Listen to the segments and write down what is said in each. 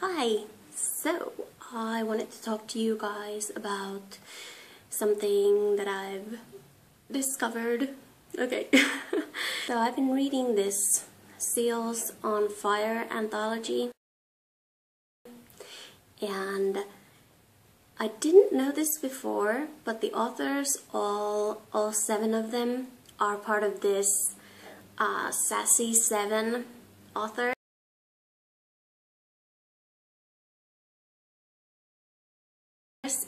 Hi! So, I wanted to talk to you guys about something that I've discovered. Okay. So I've been reading this Seals on Fire anthology, and I didn't know this before, but the authors, all 7 of them, are part of this Sassy 7 author.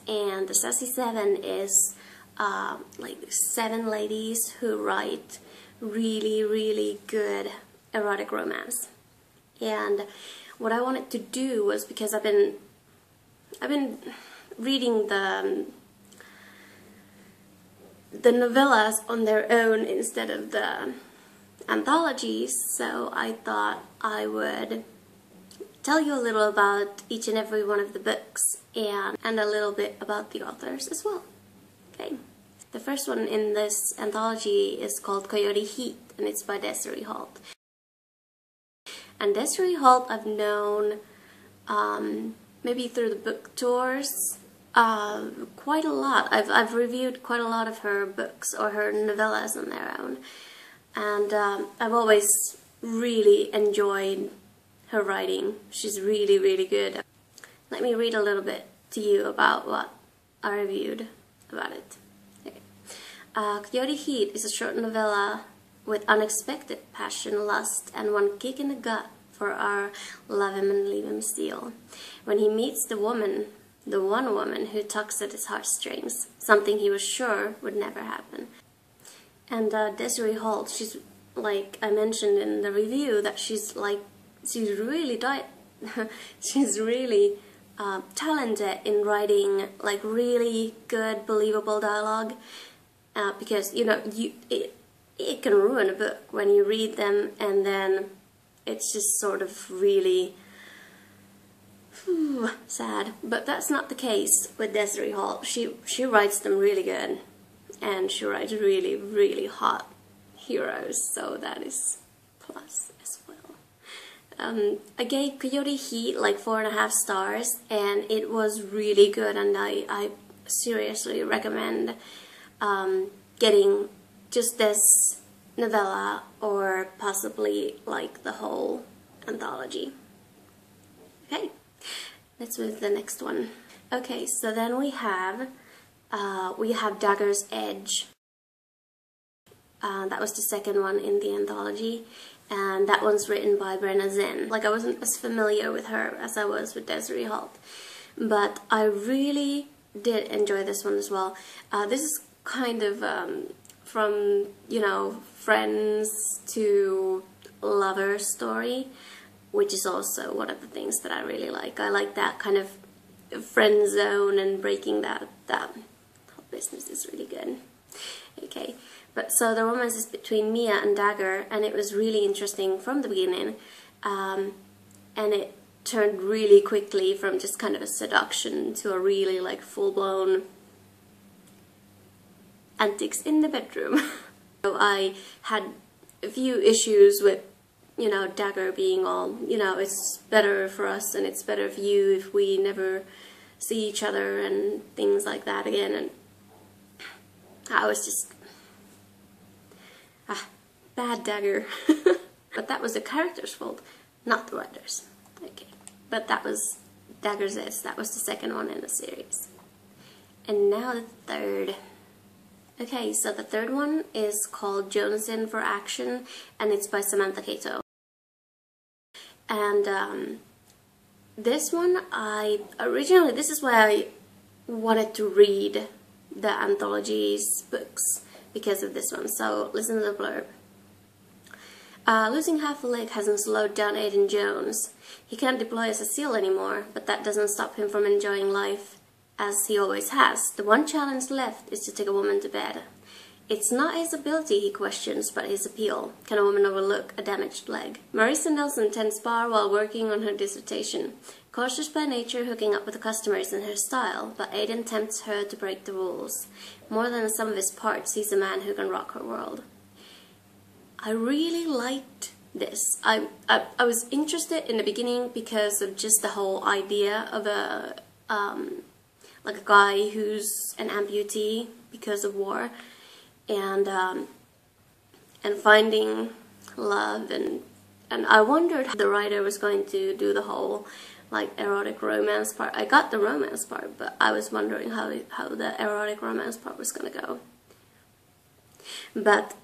And the Sassy 7 is like 7 ladies who write really good erotic romance. And what I wanted to do was, because I've been reading the novellas on their own instead of the anthologies, so I thought I would tell you a little about each and every one of the books and a little bit about the authors as well. Okay. The first one in this anthology is called Coyote Heat, and it's by Desiree Holt. And Desiree Holt I've known maybe through the book tours quite a lot. I've reviewed quite a lot of her books or her novellas on their own, and I've always really enjoyed her writing. She's really good. Let me read a little bit to you about what I reviewed about it. Okay. Coyote Heat is a short novella with unexpected passion, lust, and one kick in the gut for our love him and leave him steal. When he meets the one woman who tugs at his heartstrings, something he was sure would never happen. And Desiree Holt, she's, like I mentioned in the review, that she's really talented in writing like really good, believable dialogue. Because you know, it can ruin a book when you read them and then it's just sort of really sad. But that's not the case with Desiree Holt. She writes them really good, and she writes really hot heroes, so that is plus as well. I gave Coyote Heat like 4.5 stars, and it was really good, and I seriously recommend getting just this novella or possibly like the whole anthology. Okay, let's move to the next one. Okay, so then we have Dagger's Edge. That was the second one in the anthology, and that one's written by Brenna Zinn. Like, I wasn't as familiar with her as I was with Desiree Holt, but I really did enjoy this one as well. This is kind of from, you know, friends to lover story, which is also one of the things that I really like. I like that kind of friend zone, and breaking that whole business is really good. Okay, but so the romance is between Mia and Dagger, and it was really interesting from the beginning, and it turned really quickly from just kind of a seduction to a really like full-blown antics in the bedroom. So I had a few issues with, you know, Dagger being all, you know, it's better for us and it's better for you if we never see each other and things like that again, and I was just bad Dagger. But that was the character's fault, not the writers. Okay, but that was Dagger's Edge. That was the second one in the series. And now the third. Okay, so the third one is called Jonesin For Action, and it's by Samantha Cayto. And this one, this is why I wanted to read the anthology's books, because of this one. So listen to the blurb. Losing half a leg hasn't slowed down Aiden Jones. He can't deploy as a SEAL anymore, but that doesn't stop him from enjoying life as he always has. The one challenge left is to take a woman to bed. It's not his ability he questions, but his appeal. Can a woman overlook a damaged leg? Marissa Nelson tends bar while working on her dissertation. Cautious by nature, hooking up with the customers in her style, but Aiden tempts her to break the rules. More than the sum of his parts, he's a man who can rock her world. I really liked this. I was interested in the beginning because of just the whole idea of a like a guy who's an amputee because of war, and finding love, and I wondered how the writer was going to do the whole like erotic romance part. I got the romance part, but I was wondering how the erotic romance part was gonna go. But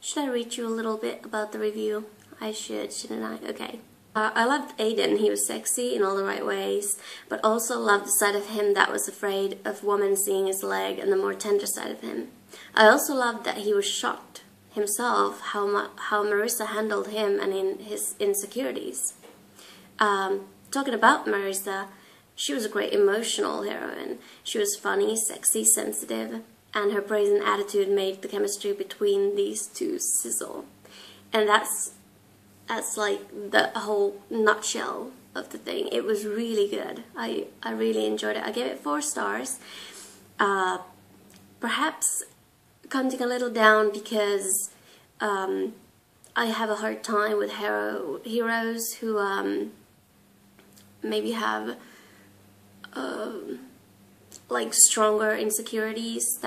should I read you a little bit about the review? I should, shouldn't I? Okay. I loved Aiden. He was sexy in all the right ways, but also loved the side of him that was afraid of women seeing his leg, and the more tender side of him. I also loved that he was shocked himself how Marissa handled him and in his insecurities. Talking about Marissa, she was a great emotional heroine. She was funny, sexy, sensitive, and her brazen attitude made the chemistry between these two sizzle. And that's like the whole nutshell of the thing. It was really good. I really enjoyed it. I gave it 4 stars. Perhaps counting a little down because I have a hard time with heroes who maybe have like stronger insecurities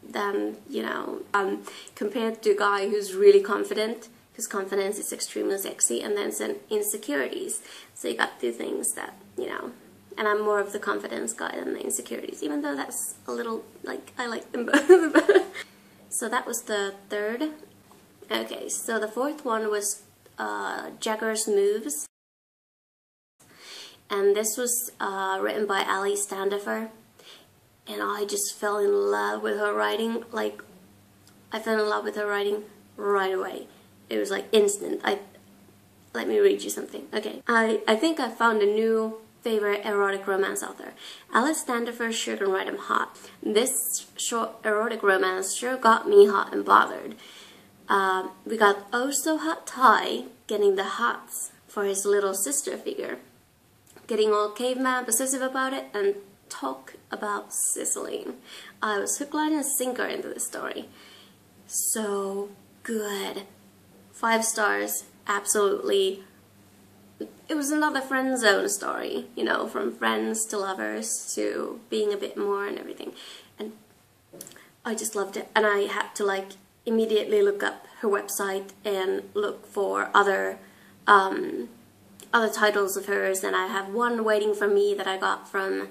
than you know, compared to a guy who's really confident, whose confidence is extremely sexy, and then some insecurities. So you got 2 things that, you know, and I'm more of the confidence guy than the insecurities, even though that's a little, like, I like them both. So that was the 3rd. Okay, so the 4th one was Jaggers Moves. And this was written by Allie Standifer. And I just fell in love with her writing. Like, I fell in love with her writing right away. It was like instant. Let me read you something. Okay. I think I found a new favorite erotic romance author. Allie Standifer sure can write 'em hot. This short erotic romance sure got me hot and bothered. We got oh so hot Ty getting the hots for his little sister figure, getting all caveman possessive about it, and talk about sizzling. I was hook, line, and sinker into this story. So good. 5 stars, absolutely. It was another friend zone story, you know, from friends to lovers to being a bit more and everything. And I just loved it. And I had to like immediately look up her website and look for other titles of hers. And I have one waiting for me that I got from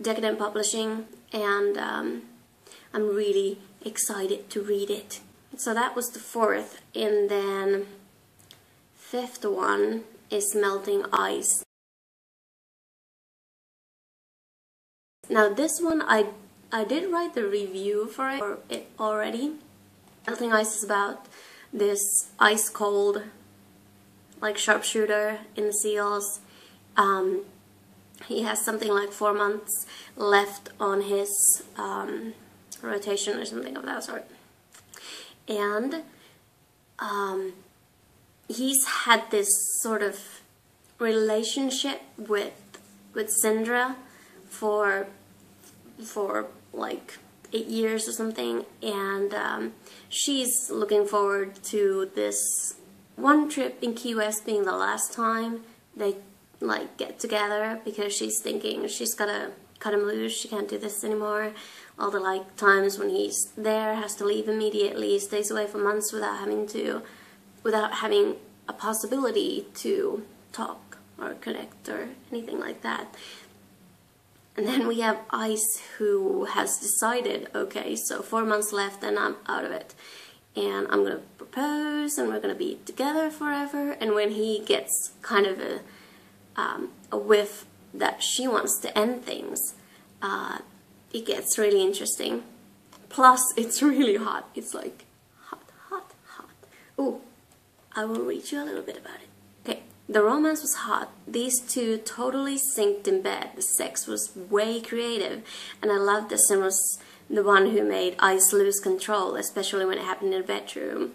Decadent Publishing, and I'm really excited to read it. So that was the 4th, and then 5th one is Melting Ice. Now this one I did write the review for it already. Melting Ice is about this ice cold like sharpshooter in the SEALs. He has something like 4 months left on his rotation or something of that sort. And he's had this sort of relationship with Sindra for like 8 years or something, and she's looking forward to this one trip in Key West being the last time they like get together, because she's thinking she's gotta cut him loose, she can't do this anymore. All the like times when he's there, has to leave immediately, stays away for months without having a possibility to talk or connect or anything like that. And then we have Ice, who has decided, okay, so 4 months left and I'm out of it, and I'm gonna propose and we're gonna be together forever. And when he gets kind of a whiff that she wants to end things, it gets really interesting. Plus, it's really hot. It's like hot, hot, hot. Oh, I will read you a little bit about it. Okay, the romance was hot. These two totally synced in bed. The sex was way creative, and I loved that Sim was the one who made Ice lose control, especially when it happened in the bedroom.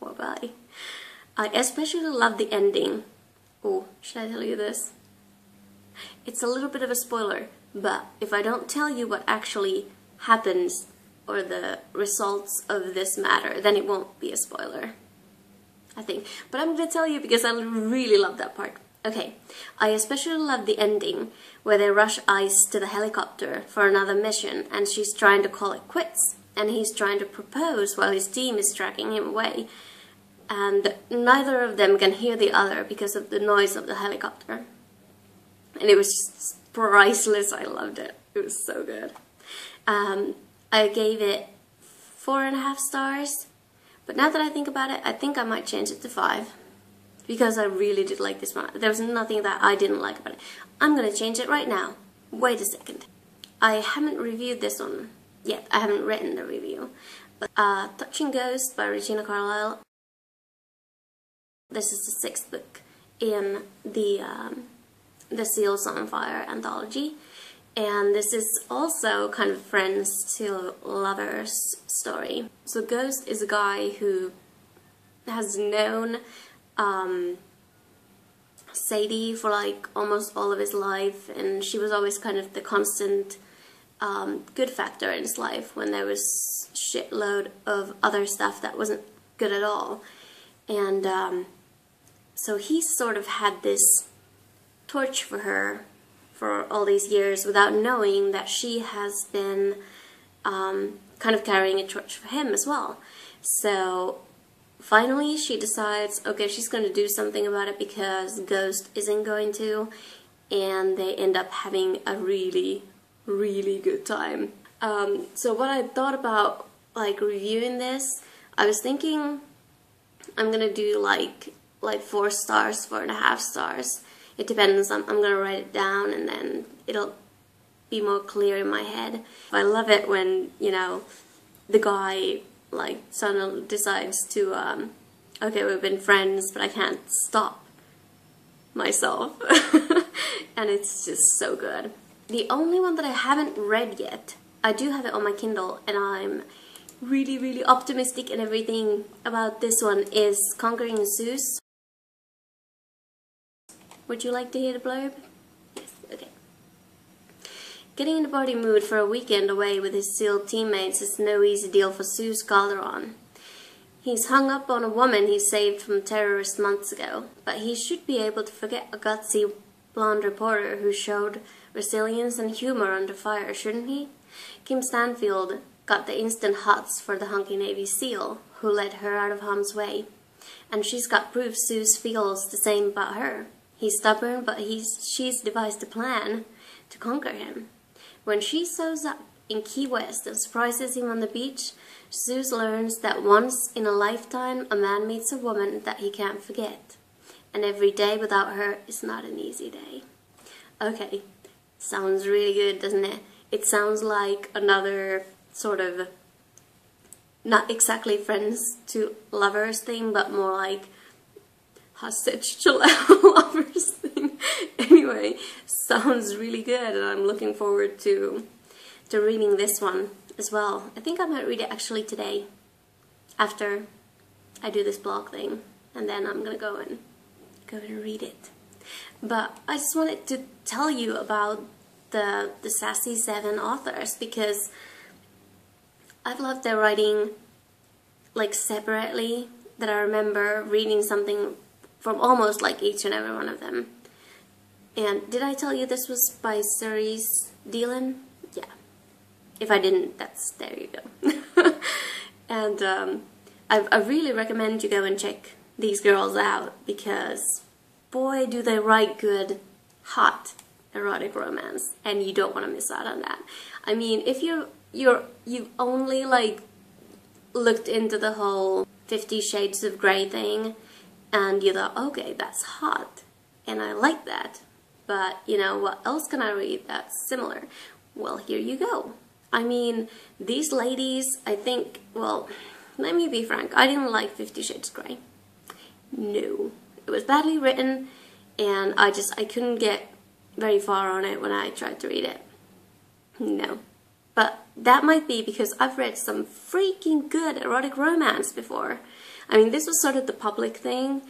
Oh, bye. I especially loved the ending. Oh, should I tell you this? It's a little bit of a spoiler, but if I don't tell you what actually happens or the results of this matter, then it won't be a spoiler, I think. But I'm gonna tell you because I really love that part. Okay, I especially love the ending where they rush Ice to the helicopter for another mission and she's trying to call it quits and he's trying to propose while his team is tracking him away. And neither of them can hear the other because of the noise of the helicopter. And it was just priceless. I loved it. It was so good. I gave it 4.5 stars. But now that I think about it, I think I might change it to 5. Because I really did like this one. There was nothing that I didn't like about it. I'm gonna change it right now. Wait a second. I haven't reviewed this one yet. I haven't written the review. But Touching Ghost by Regina Carlysle. This is the 6th book in the Seals on Fire anthology. And this is also kind of friends to lovers story. So Ghost is a guy who has known Sadie for like almost all of his life, and she was always kind of the constant good factor in his life when there was shitload of other stuff that wasn't good at all. And so he sort of had this torch for her for all these years without knowing that she has been kind of carrying a torch for him as well. So finally she decides, okay, she's going to do something about it because Ghost isn't going to, and they end up having a really, really good time. So what I thought about like reviewing this, I was thinking I'm going to do like 4 stars, 4.5 stars. It depends. I'm going to write it down and then it'll be more clear in my head. I love it when, you know, the guy like suddenly decides to, okay, we've been friends, but I can't stop myself. And it's just so good. The only one that I haven't read yet, I do have it on my Kindle, and I'm really, really optimistic and everything about this one, is Conquering Zeus. Would you like to hear the blurb? Yes, okay. Getting in the party mood for a weekend away with his SEAL teammates is no easy deal for Zeus Calderon. He's hung up on a woman he saved from terrorists months ago, but he should be able to forget a gutsy blonde reporter who showed resilience and humor under fire, shouldn't he? Kim Stanfield got the instant hots for the hunky Navy SEAL who led her out of harm's way, and she's got proof Zeus feels the same about her. He's stubborn, but she's devised a plan to conquer him. When she shows up in Key West and surprises him on the beach, Zeus learns that once in a lifetime a man meets a woman that he can't forget. And every day without her is not an easy day. Okay, sounds really good, doesn't it? It sounds like another sort of, not exactly friends to lovers thing, but more like hostage to lovers thing. Anyway, sounds really good, and I'm looking forward to reading this one as well. I think I might read it actually today after I do this blog thing, and then I'm gonna go and read it. But I just wanted to tell you about the Sassy 7 authors, because I've loved their writing like separately, that I remember reading something from almost like each and every one of them. And did I tell you this was by Cerise Deland? Yeah. If I didn't, there you go. And I really recommend you go and check these girls out, because boy do they write good, hot erotic romance, and you don't want to miss out on that. I mean, if you've only like looked into the whole 50 Shades of Grey thing, and you thought, okay, that's hot, and I like that, but you know, what else can I read that's similar? Well, here you go. I mean, these ladies, I think, well, let me be frank, I didn't like 50 Shades of Grey. No. It was badly written, and I couldn't get very far on it when I tried to read it. No. But that might be because I've read some freaking good erotic romance before. I mean, this was sort of the public thing.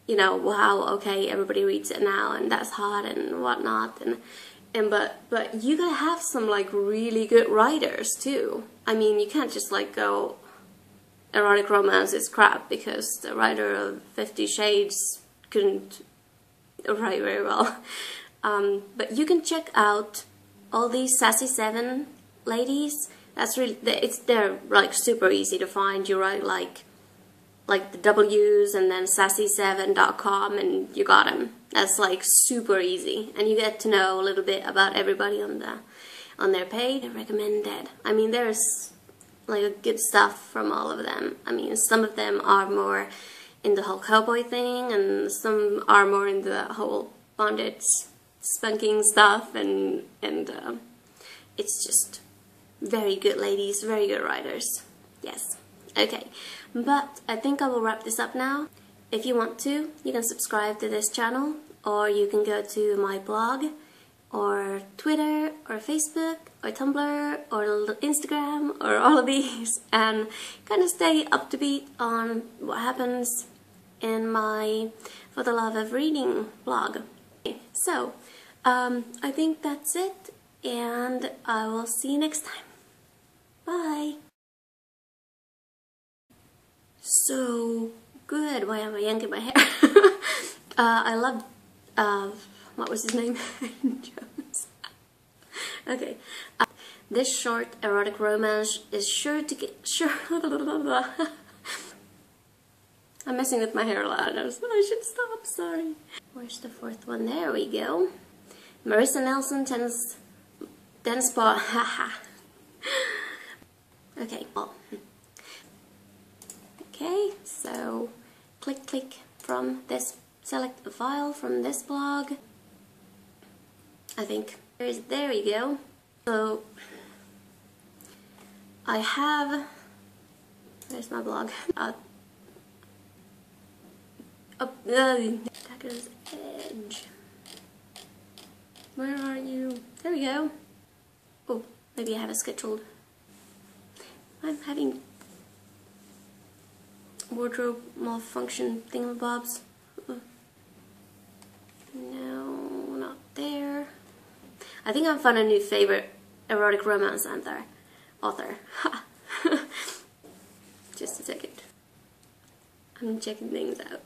You know, wow, okay, everybody reads it now, and that's hot and whatnot. And but you gotta have some like really good writers too. I mean, you can't just like go erotic romance is crap because the writer of 50 Shades couldn't write very well. But you can check out all these Sassy 7 ladies. That's really, they're like super easy to find. You write like the W's and then sassy7.com and you got them. That's like super easy, and you get to know a little bit about everybody on their page. I recommend it. I mean, there's like good stuff from all of them. I mean, some of them are more in the whole cowboy thing, and some are more in the whole bondage spunking stuff, and it's just very good ladies, very good writers. Yes. Okay, but I think I will wrap this up now. If you want to, you can subscribe to this channel, or you can go to my blog, or Twitter, or Facebook, or Tumblr, or Instagram, or all of these, and kind of stay up to date on what happens in my For the Love of Reading blog. So, I think that's it, and I will see you next time. Bye! So good. Why am I yanking my hair? I love, what was his name? Jones. Okay. This short erotic romance is sure to get, I'm messing with my hair a lot. I should stop, sorry. Where's the fourth one? There we go. Marissa Nelson, tennis ball. Haha. Okay, well. Okay, so click from this, select a file from this blog. I think there we go. So I have, where's my blog? Dagger's Edge. Where are you? There we go. Oh, maybe I have it scheduled. I'm having wardrobe malfunction thingamabobs. No, not there. I think I found a new favorite erotic romance author. Just a second. I'm checking things out.